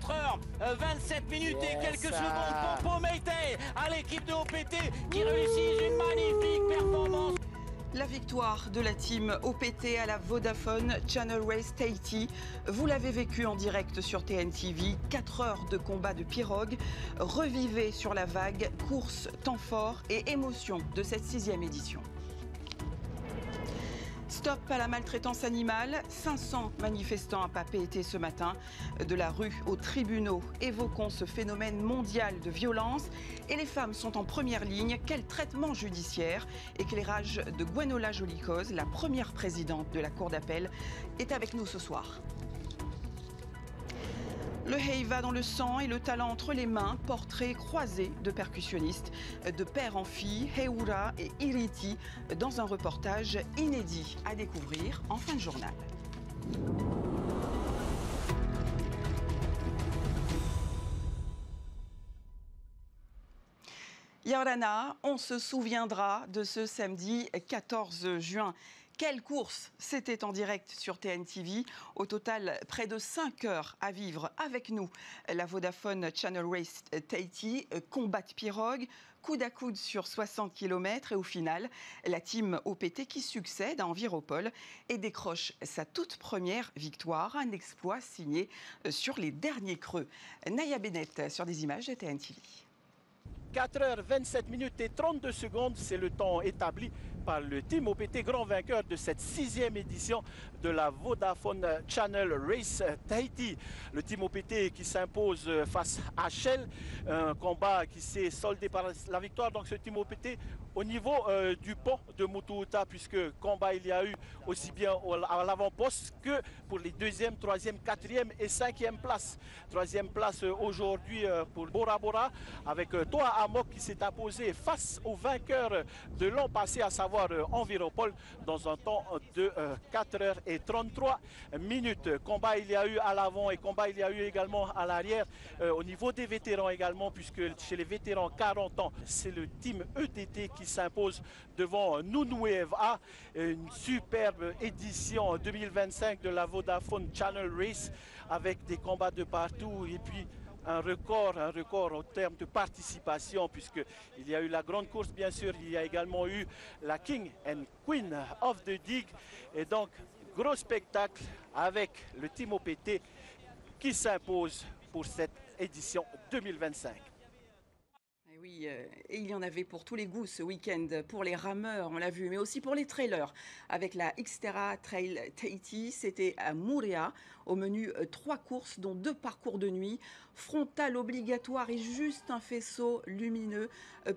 4h27 et quelques secondes pour Pomeitei à l'équipe de OPT qui réussit une magnifique performance. La victoire de la team OPT à la Vodafone Channel Race Tahiti. Vous l'avez vécu en direct sur TNTV. 4 heures de combat de pirogue. Revivez sur la vague, course, temps fort et émotion de cette 6e édition. Stop à la maltraitance animale. 500 manifestants à Papeete ce matin. De la rue aux tribunaux, évoquons ce phénomène mondial de violence. Et les femmes sont en première ligne. Quel traitement judiciaire? Éclairage de Gwenola Jolie-Coz, la première présidente de la Cour d'appel, est avec nous ce soir. Le heiva dans le sang et le talent entre les mains, portrait croisé de percussionnistes, de père en fille, Heura et Iriti, dans un reportage inédit à découvrir en fin de journal. Yorana, on se souviendra de ce samedi 14 juin. Quelle course! C'était en direct sur TNTV. Au total, près de 5 heures à vivre avec nous. La Vodafone Channel Race Tahiti, combat de pirogue, coude à coude sur 60 km. Et au final, la team OPT qui succède à Enviropol et décroche sa toute première victoire. Un exploit signé sur les derniers creux. Naya Bennett sur des images de TNTV. 4h27 et 32 secondes, c'est le temps établi par le team OPT, grand vainqueur de cette 6e édition de la Vodafone Channel Race Tahiti. Le team OPT qui s'impose face à Shell, un combat qui s'est soldé par la victoire. Donc ce team OPT au niveau du pont de Motuuta, puisque combat il y a eu aussi bien à l'avant-poste que pour les 2e, 3e, 4e et 5e places. 3e place aujourd'hui pour Bora Bora avec Toa Amok qui s'est imposé face au vainqueur de l'an passé, à savoir Enviropol, dans un temps de 4h33. Combat il y a eu à l'avant et combat il y a eu également à l'arrière. Au niveau des vétérans également, puisque chez les vétérans 40 ans, c'est le team ETT qui s'impose devant Nunueva. Une superbe édition 2025 de la Vodafone Channel Race avec des combats de partout et puis un record au terme de participation, puisqu'il y a eu la grande course, bien sûr, il y a également eu la King and Queen of the Dig. Et donc, gros spectacle avec le team OPT qui s'impose pour cette édition 2025. Oui, et il y en avait pour tous les goûts ce week-end, pour les rameurs, on l'a vu, mais aussi pour les trailers. Avec la Xterra Trail Tahiti, c'était à Moorea, au menu 3 courses, dont 2 parcours de nuit, frontal obligatoire et juste un faisceau lumineux.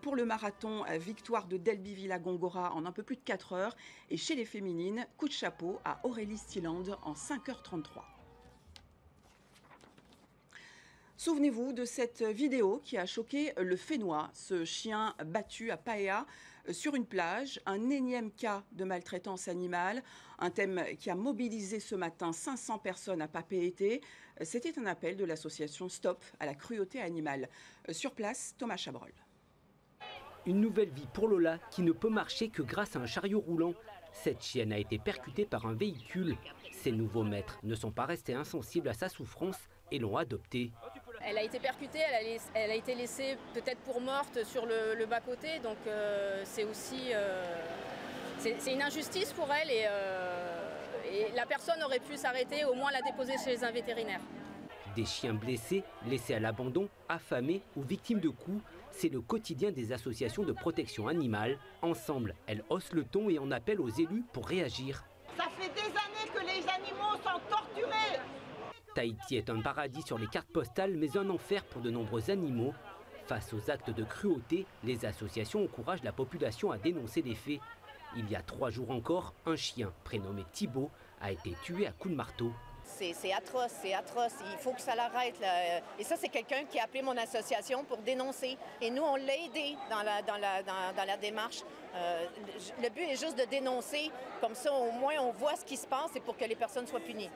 Pour le marathon, victoire de Delbyville à Gongora en un peu plus de 4 heures. Et chez les féminines, coup de chapeau à Aurélie Stilland en 5h33. Souvenez-vous de cette vidéo qui a choqué le Fénois, ce chien battu à Paea sur une plage, un énième cas de maltraitance animale, un thème qui a mobilisé ce matin 500 personnes à Papeete. C'était un appel de l'association Stop à la cruauté animale. Sur place, Thomas Chabrol. Une nouvelle vie pour Lola qui ne peut marcher que grâce à un chariot roulant. Cette chienne a été percutée par un véhicule. Ses nouveaux maîtres ne sont pas restés insensibles à sa souffrance et l'ont adoptée. Elle a été percutée, elle a été laissée peut-être pour morte sur le bas-côté, donc c'est aussi c'est une injustice pour elle et la personne aurait pu s'arrêter, au moins la déposer chez un vétérinaire. Des chiens blessés, laissés à l'abandon, affamés ou victimes de coups, c'est le quotidien des associations de protection animale. Ensemble, elles haussent le ton et en appellent aux élus pour réagir. Ça fait des années que les animaux sont torturés. Tahiti est un paradis sur les cartes postales, mais un enfer pour de nombreux animaux. Face aux actes de cruauté, les associations encouragent la population à dénoncer les faits. Il y a 3 jours encore, un chien, prénommé Thibaut, a été tué à coups de marteau. C'est atroce, c'est atroce. Il faut que ça l'arrête. Et ça, c'est quelqu'un qui a appelé mon association pour dénoncer. Et nous, on l'a aidé dans la démarche. Le but est juste de dénoncer. Comme ça, au moins, on voit ce qui se passe et pour que les personnes soient punies.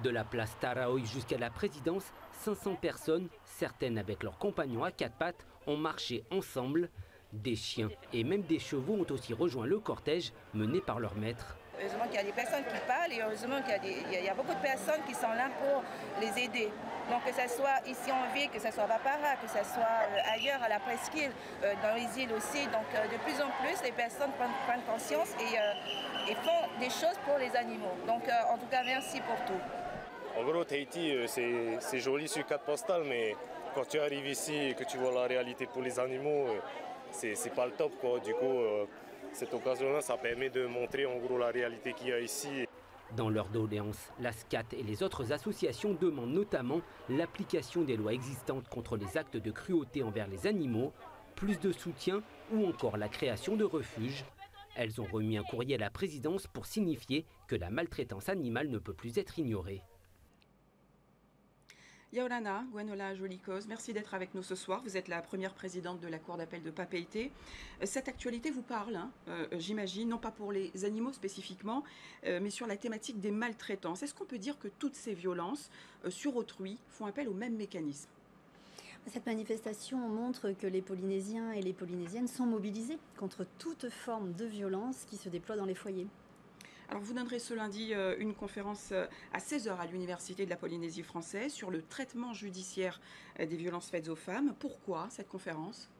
De la place Taraoi jusqu'à la présidence, 500 personnes, certaines avec leurs compagnons à 4 pattes, ont marché ensemble. Des chiens et même des chevaux ont aussi rejoint le cortège mené par leur maître. Heureusement qu'il y a des personnes qui parlent et heureusement qu'il y a beaucoup de personnes qui sont là pour les aider. Donc que ce soit ici en ville, que ce soit à Vapara, que ce soit ailleurs à la presqu'île, dans les îles aussi. Donc de plus en plus, les personnes prennent conscience et font des choses pour les animaux. Donc en tout cas, merci pour tout. En gros, Tahiti, c'est joli sur carte postale, mais quand tu arrives ici et que tu vois la réalité pour les animaux, c'est pas le top, quoi. Du coup, cette occasion-là, ça permet de montrer en gros la réalité qu'il y a ici. Dans leur doléance, la SCAT et les autres associations demandent notamment l'application des lois existantes contre les actes de cruauté envers les animaux, plus de soutien ou encore la création de refuges. Elles ont remis un courrier à la présidence pour signifier que la maltraitance animale ne peut plus être ignorée. Yaolana Gwenola Jolicose, merci d'être avec nous ce soir. Vous êtes la première présidente de la Cour d'appel de Papeete. Cette actualité vous parle, hein, j'imagine, non pas pour les animaux spécifiquement, mais sur la thématique des maltraitances. Est-ce qu'on peut dire que toutes ces violences sur autrui font appel au même mécanisme ? Cette manifestation montre que les Polynésiens et les Polynésiennes sont mobilisés contre toute forme de violence qui se déploie dans les foyers. Alors vous donnerez ce lundi une conférence à 16h à l'Université de la Polynésie française sur le traitement judiciaire des violences faites aux femmes. Pourquoi cette conférence ?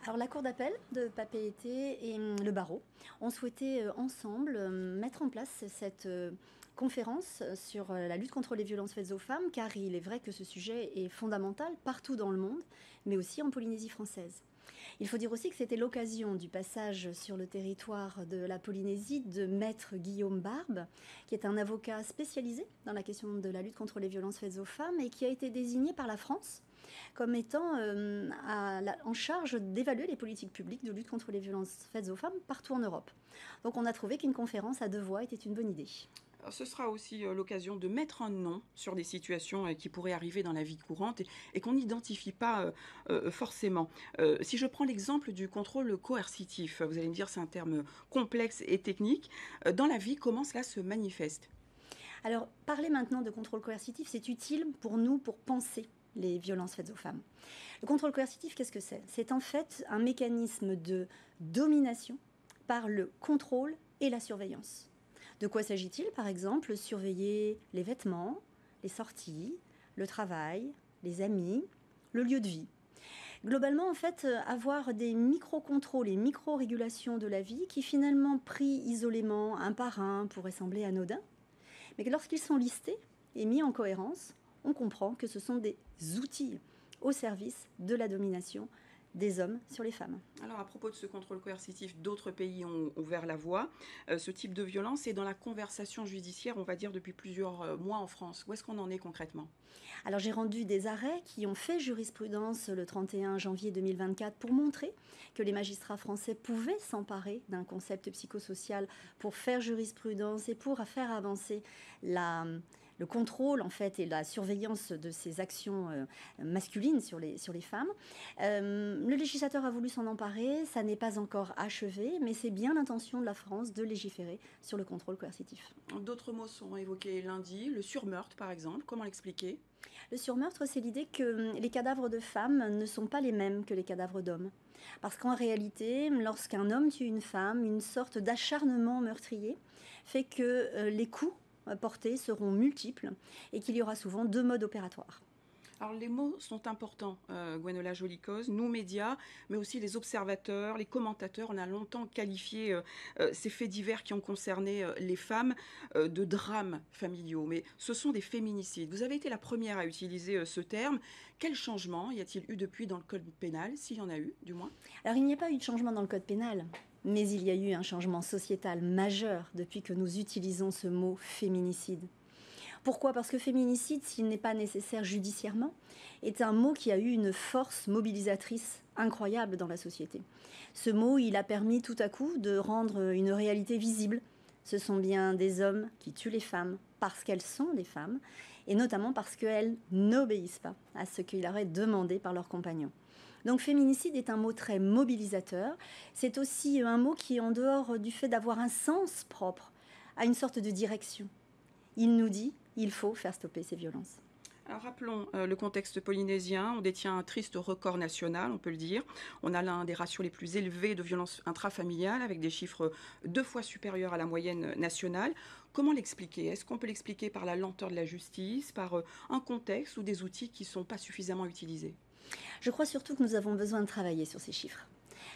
Alors la Cour d'appel de Papeete et le barreau ont souhaité ensemble mettre en place cette conférence sur la lutte contre les violences faites aux femmes, car il est vrai que ce sujet est fondamental partout dans le monde, mais aussi en Polynésie française. Il faut dire aussi que c'était l'occasion du passage sur le territoire de la Polynésie de maître Guillaume Barbe, qui est un avocat spécialisé dans la question de la lutte contre les violences faites aux femmes et qui a été désigné par la France comme étant en charge d'évaluer les politiques publiques de lutte contre les violences faites aux femmes partout en Europe. Donc on a trouvé qu'une conférence à 2 voix était une bonne idée. Ce sera aussi l'occasion de mettre un nom sur des situations qui pourraient arriver dans la vie courante et qu'on n'identifie pas forcément. Si je prends l'exemple du contrôle coercitif, vous allez me dire c'est un terme complexe et technique. Dans la vie, comment cela se manifeste ? Alors, parler maintenant de contrôle coercitif, c'est utile pour nous pour penser les violences faites aux femmes. Le contrôle coercitif, qu'est-ce que c'est ? C'est en fait un mécanisme de domination par le contrôle et la surveillance. De quoi s'agit-il ? Par exemple, surveiller les vêtements, les sorties, le travail, les amis, le lieu de vie. Globalement, en fait, avoir des micro-contrôles et micro-régulations de la vie qui, finalement, pris isolément, un par un, pourraient sembler anodins, mais que lorsqu'ils sont listés et mis en cohérence, on comprend que ce sont des outils au service de la domination des hommes sur les femmes. Alors à propos de ce contrôle coercitif, d'autres pays ont ouvert la voie. Ce type de violence est dans la conversation judiciaire, on va dire, depuis plusieurs mois en France. Où est-ce qu'on en est concrètement ? Alors j'ai rendu des arrêts qui ont fait jurisprudence le 31 janvier 2024 pour montrer que les magistrats français pouvaient s'emparer d'un concept psychosocial pour faire jurisprudence et pour faire avancer le contrôle en fait et la surveillance de ces actions masculines sur les femmes. Le législateur a voulu s'en emparer, ça n'est pas encore achevé, mais c'est bien l'intention de la France de légiférer sur le contrôle coercitif. D'autres mots sont évoqués lundi, le surmeurtre par exemple, comment l'expliquer ? Le surmeurtre, c'est l'idée que les cadavres de femmes ne sont pas les mêmes que les cadavres d'hommes. Parce qu'en réalité, lorsqu'un homme tue une femme, une sorte d'acharnement meurtrier fait que les coups portés seront multiples et qu'il y aura souvent 2 modes opératoires. Alors les mots sont importants, Gwenola Jolicose, nous médias, mais aussi les observateurs, les commentateurs. On a longtemps qualifié ces faits divers qui ont concerné les femmes de drames familiaux, mais ce sont des féminicides. Vous avez été la première à utiliser ce terme. Quel changement y a-t-il eu depuis dans le code pénal, s'il y en a eu du moins ? Alors il n'y a pas eu de changement dans le code pénal. Mais il y a eu un changement sociétal majeur depuis que nous utilisons ce mot féminicide. Pourquoi ? Parce que féminicide, s'il n'est pas nécessaire judiciairement, est un mot qui a eu une force mobilisatrice incroyable dans la société. Ce mot, il a permis tout à coup de rendre une réalité visible. Ce sont bien des hommes qui tuent les femmes parce qu'elles sont des femmes, et notamment parce qu'elles n'obéissent pas à ce qu'il leur est demandé par leurs compagnons. Donc féminicide est un mot très mobilisateur. C'est aussi un mot qui, en dehors du fait d'avoir un sens propre, a une sorte de direction. Il nous dit, il faut faire stopper ces violences. Alors rappelons le contexte polynésien. On détient un triste record national, on peut le dire. On a l'un des ratios les plus élevés de violences intrafamiliales, avec des chiffres 2 fois supérieurs à la moyenne nationale. Comment l'expliquer? Est-ce qu'on peut l'expliquer par la lenteur de la justice, par un contexte ou des outils qui ne sont pas suffisamment utilisés? Je crois surtout que nous avons besoin de travailler sur ces chiffres.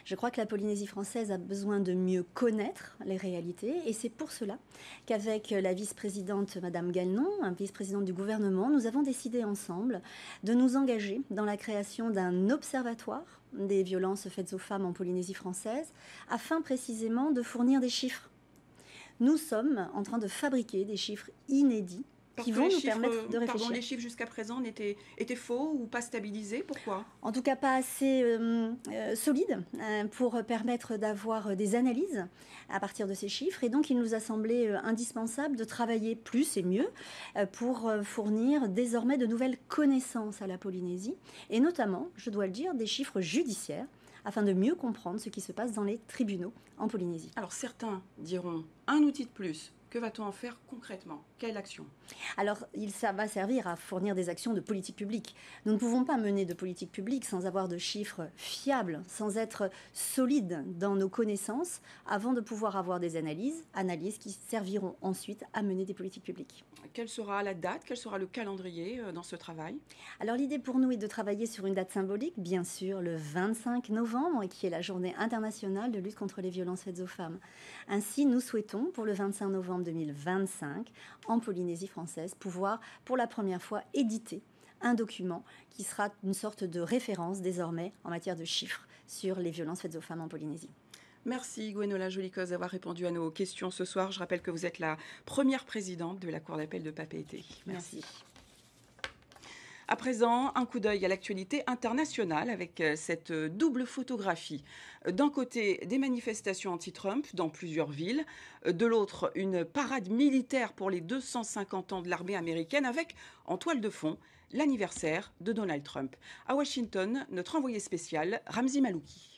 Je crois que la Polynésie française a besoin de mieux connaître les réalités et c'est pour cela qu'avec la vice-présidente Madame Gagnon, vice-présidente du gouvernement, nous avons décidé ensemble de nous engager dans la création d'un observatoire des violences faites aux femmes en Polynésie française afin précisément de fournir des chiffres. Nous sommes en train de fabriquer des chiffres inédits qui vont nous permettre de réfléchir. Les chiffres jusqu'à présent étaient faux ou pas stabilisés. Pourquoi? En tout cas, pas assez solides pour permettre d'avoir des analyses à partir de ces chiffres. Et donc, il nous a semblé indispensable de travailler plus et mieux pour fournir désormais de nouvelles connaissances à la Polynésie. Et notamment, je dois le dire, des chiffres judiciaires afin de mieux comprendre ce qui se passe dans les tribunaux en Polynésie. Alors, certains diront un outil de plus. Que va-t-on en faire concrètement? Quelle action? Alors, ça va servir à fournir des actions de politique publique. Nous ne pouvons pas mener de politique publique sans avoir de chiffres fiables, sans être solides dans nos connaissances, avant de pouvoir avoir des analyses qui serviront ensuite à mener des politiques publiques. Quelle sera la date? Quel sera le calendrier dans ce travail? Alors, l'idée pour nous est de travailler sur une date symbolique, bien sûr, le 25 novembre, qui est la journée internationale de lutte contre les violences faites aux femmes. Ainsi, nous souhaitons, pour le 25 novembre 2025, en Polynésie française, pouvoir pour la première fois éditer un document qui sera une sorte de référence désormais en matière de chiffres sur les violences faites aux femmes en Polynésie. Merci Gwenola Jolicos d'avoir répondu à nos questions ce soir. Je rappelle que vous êtes la première présidente de la Cour d'appel de Papeete. Merci. À présent, un coup d'œil à l'actualité internationale avec cette double photographie. D'un côté, des manifestations anti-Trump dans plusieurs villes. De l'autre, une parade militaire pour les 250 ans de l'armée américaine avec, en toile de fond, l'anniversaire de Donald Trump. À Washington, notre envoyé spécial, Ramzi Malouki.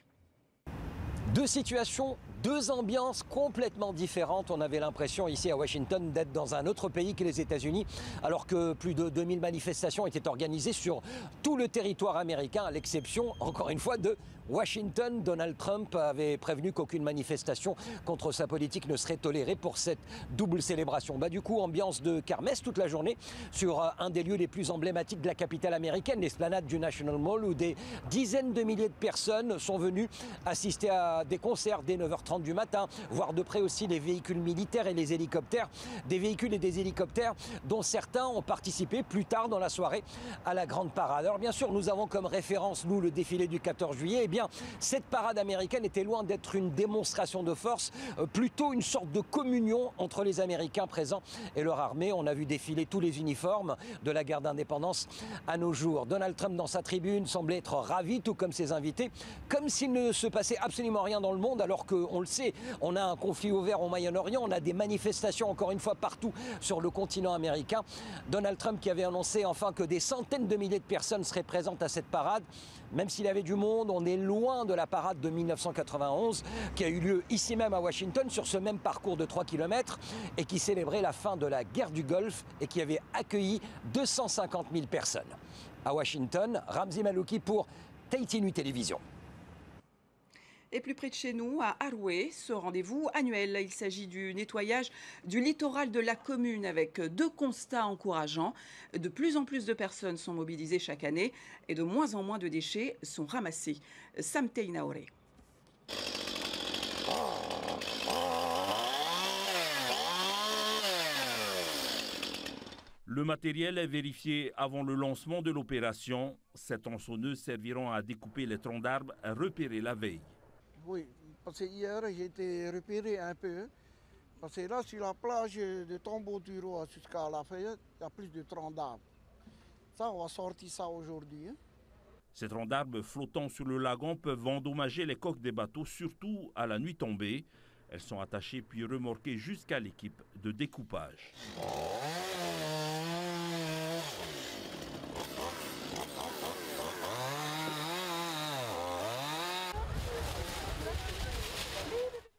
Deux situations, deux ambiances complètement différentes. On avait l'impression ici à Washington d'être dans un autre pays que les États-Unis, alors que plus de 2000 manifestations étaient organisées sur tout le territoire américain, à l'exception, encore une fois, de Washington. Donald Trump avait prévenu qu'aucune manifestation contre sa politique ne serait tolérée pour cette double célébration. Du coup, ambiance de kermesse toute la journée sur un des lieux les plus emblématiques de la capitale américaine, l'esplanade du National Mall, où des dizaines de milliers de personnes sont venues assister à des concerts dès 9h30 du matin, voir de près aussi les véhicules militaires et les hélicoptères, des véhicules et des hélicoptères dont certains ont participé plus tard dans la soirée à la grande parade. Alors bien sûr, nous avons comme référence, nous, le défilé du 14 juillet. Eh bien, cette parade américaine était loin d'être une démonstration de force, plutôt une sorte de communion entre les Américains présents et leur armée. On a vu défiler tous les uniformes de la guerre d'indépendance à nos jours. Donald Trump, dans sa tribune, semblait être ravi, tout comme ses invités, comme s'il ne se passait absolument rien dans le monde, alors qu'on le sait, on a un conflit ouvert au Moyen-Orient, on a des manifestations encore une fois partout sur le continent américain. Donald Trump qui avait annoncé enfin que des centaines de milliers de personnes seraient présentes à cette parade. Même s'il y avait du monde, on est loin de la parade de 1991 qui a eu lieu ici même à Washington sur ce même parcours de 3 km et qui célébrait la fin de la guerre du Golfe et qui avait accueilli 250 000 personnes. À Washington, Ramzi Malouki pour Tahiti Nuit Télévision. Et plus près de chez nous, à Aroué, ce rendez-vous annuel. Il s'agit du nettoyage du littoral de la commune avec 2 constats encourageants. De plus en plus de personnes sont mobilisées chaque année et de moins en moins de déchets sont ramassés. Sam Teinaore. Le matériel est vérifié avant le lancement de l'opération. Ces tronçonneuses serviront à découper les troncs d'arbres repérés la veille. Oui, parce que hier j'ai été repéré un peu. Parce que là, sur la plage de Tombeau-du-Roi jusqu'à la Fayette, il y a plus de troncs d'arbres. Ça, on va sortir ça aujourd'hui. Ces troncs d'arbres flottant sur le lagon peuvent endommager les coques des bateaux, surtout à la nuit tombée. Elles sont attachées puis remorquées jusqu'à l'équipe de découpage.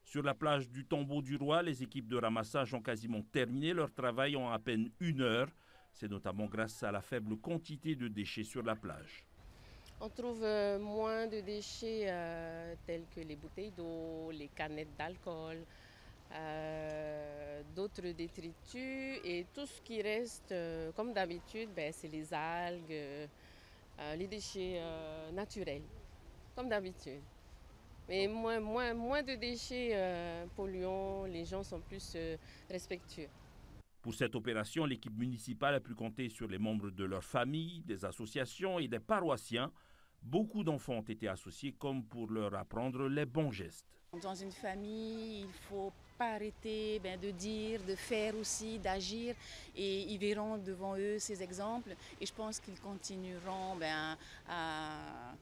Sur la plage du Tombeau du Roi, les équipes de ramassage ont quasiment terminé leur travail en à peine 1 heure. C'est notamment grâce à la faible quantité de déchets sur la plage. On trouve moins de déchets tels que les bouteilles d'eau, les canettes d'alcool, d'autres détritus, et tout ce qui reste, comme d'habitude, c'est les algues, les déchets naturels, comme d'habitude. Mais moins de déchets polluants, les gens sont plus respectueux. Pour cette opération, l'équipe municipale a pu compter sur les membres de leur famille, des associations et des paroissiens. Beaucoup d'enfants ont été associés comme pour leur apprendre les bons gestes. Dans une famille, il ne faut pas arrêter de dire, de faire aussi, d'agir, et ils verront devant eux ces exemples, et je pense qu'ils continueront à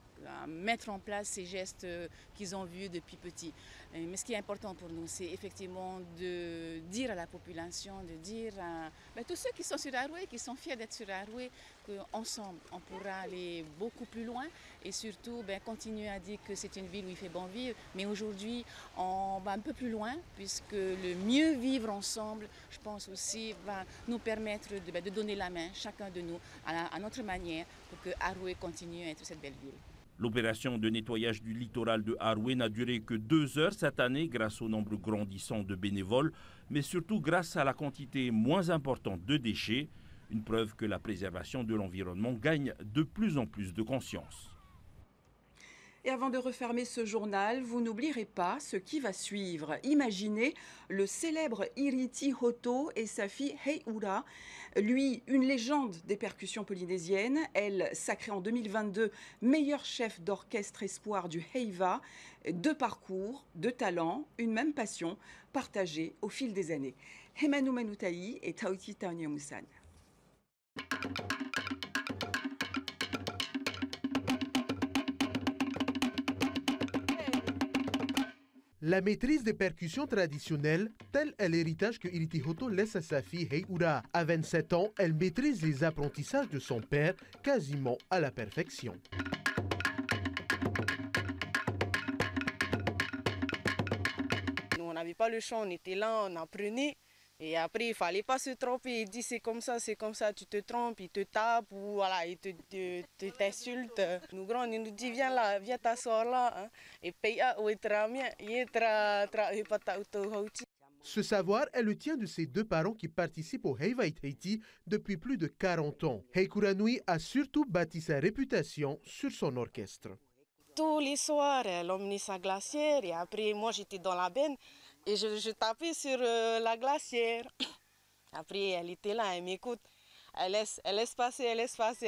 mettre en place ces gestes qu'ils ont vus depuis petit. Mais ce qui est important pour nous, c'est effectivement de dire à la population, de dire à tous ceux qui sont sur Arouet, qui sont fiers d'être sur Arouet, qu'ensemble on pourra aller beaucoup plus loin, et surtout continuer à dire que c'est une ville où il fait bon vivre. Mais aujourd'hui, on va un peu plus loin, puisque le mieux vivre ensemble, je pense aussi, va nous permettre de donner la main, chacun de nous, à notre manière, pour que Arouet continue à être cette belle ville. L'opération de nettoyage du littoral de Arouet n'a duré que 2 heures cette année grâce au nombre grandissant de bénévoles, mais surtout grâce à la quantité moins importante de déchets, une preuve que la préservation de l'environnement gagne de plus en plus de conscience. Et avant de refermer ce journal, vous n'oublierez pas ce qui va suivre. Imaginez le célèbre Iriti Hoto et sa fille Heiura. Lui, une légende des percussions polynésiennes. Elle, sacrée en 2022 meilleure chef d'orchestre espoir du Heiva. 2 parcours, 2 talents, une même passion, partagée au fil des années. Hemanu Manutai et Tauti Taonyamusan. La maîtrise des percussions traditionnelles, tel est l'héritage que Iriti Hoto laisse à sa fille Heiura. À 27 ans, elle maîtrise les apprentissages de son père quasiment à la perfection. Nous, on n'avait pas le choix, on était là, on apprenait. Et après, il ne fallait pas se tromper. Il dit c'est comme ça, tu te trompes, il te tape ou voilà, il t'insulte. Nous grands, il nous dit viens là, viens t'asseoir là. Hein. Et paye à Ce savoir est le tien de ses 2 parents qui participent au Heiva Tahiti depuis plus de 40 ans. Heikuranui a surtout bâti sa réputation sur son orchestre. Tous les soirs, elle emmenait sa glacière et après, moi j'étais dans la benne. Et je tapais sur la glacière. Après, elle était là, elle m'écoute. Elle laisse passer.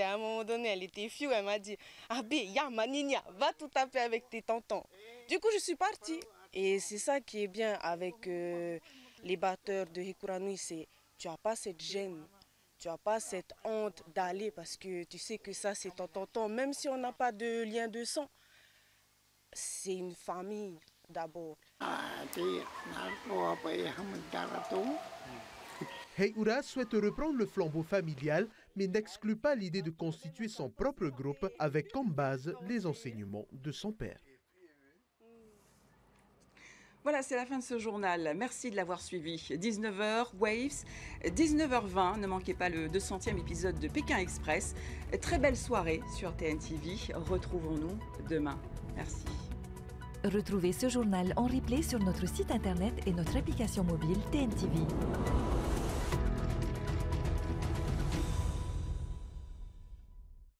À un moment donné, elle était fiou. Elle m'a dit « Abé, ya ma nina, va tout taper avec tes tontons. » Du coup, je suis partie. Et c'est ça qui est bien avec les batteurs de Heikuranui, c'est tu n'as pas cette gêne, tu n'as pas cette honte d'aller parce que tu sais que ça, c'est ton tonton. Même si on n'a pas de lien de sang, c'est une famille. D'abord. Heiura souhaite reprendre le flambeau familial, mais n'exclut pas l'idée de constituer son propre groupe avec comme base les enseignements de son père. Voilà, c'est la fin de ce journal. Merci de l'avoir suivi. 19h, Waves, 19h20. Ne manquez pas le 200e épisode de Pékin Express. Très belle soirée sur TNTV. Retrouvons-nous demain. Merci. Retrouvez ce journal en replay sur notre site internet et notre application mobile TNTV.